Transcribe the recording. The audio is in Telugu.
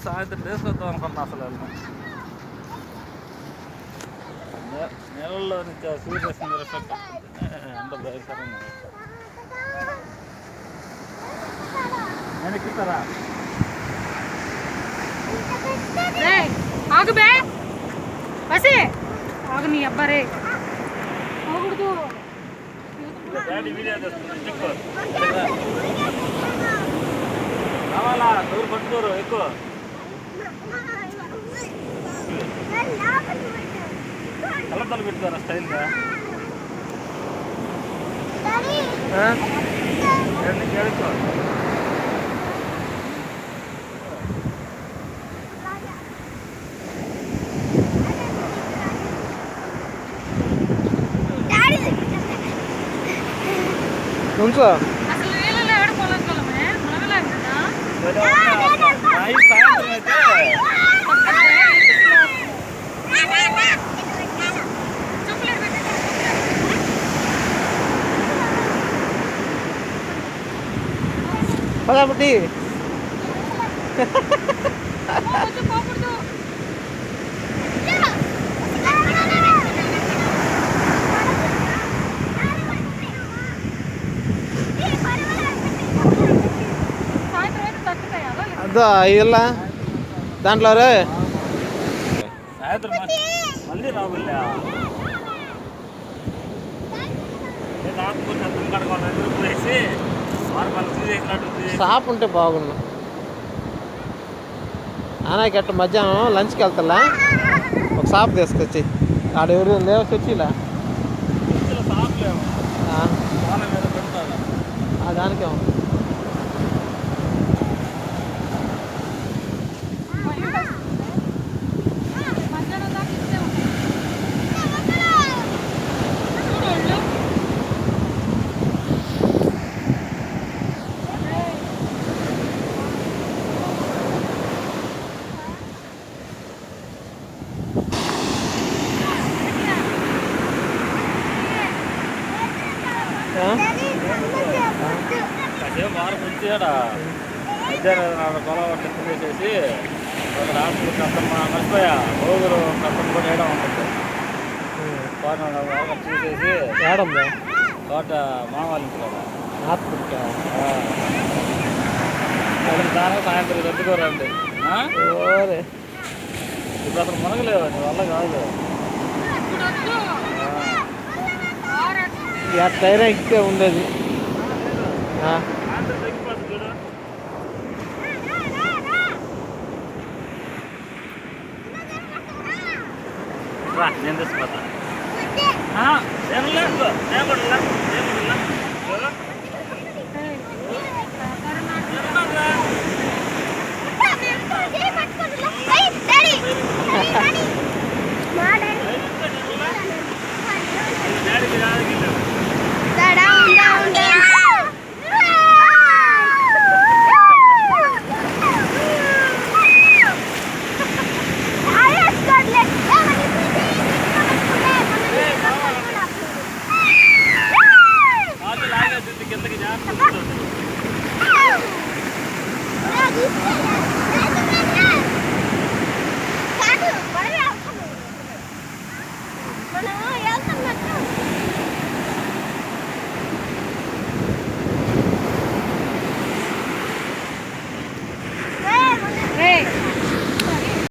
సాయంత్రం తీసుకొద్దాం అనుకున్నా అసలు నీళ్ళలో నుంచి సూర్యరశ్మి రిఫ్లెక్ట్ ఎంత భయంకరంగా నేను ఎక్కుతారా ఆగు బే బసి ఆగు నీ అబ్బారే ఆగుడుదు వీడియో చేస్తున్నా కావాలా దూరు పట్టుకోరు ఎక్కువ కలతలు పెడతారా స్టైల్గా కేడుకో నుంచో అసలు నీళ్ళలో ఏడ పొలంగలమే మునగలేదా సాయంత్రం అయితే పదాపటి అదో ఇలా దాంట్లో రే సాయంత్రం మళ్ళీ రావులే షాప్ ఉంటే బాగున్నా ఆనాకి అట్ట మధ్యాహ్నం లంచ్కి వెళ్తా ఒక షాప్ తీసుకొచ్చి ఆడెవరు లేవ చర్చిలా దానికేమో వారం వచ్చాడా మధ్యాహ్నం పొలం తినేసేసి ఒక రాత్రి కట్టమ్మ మర్చిపోయా ఓగురు కట్టం కూడా వేయడం ఉంటుంది చూసేసి ఏడుందా తోట మామూలు ఇంట్లో దాని సాయంత్రం ఎత్తుకోరండి ఇప్పుడు అసలు మునగలేవు నీ వల్ల కాదు టైర్ ఎక్కితే ఉండేది నేను తీసుకుపోతా నేను లేదు నేను కూడా కిందకి జాగ్రత్త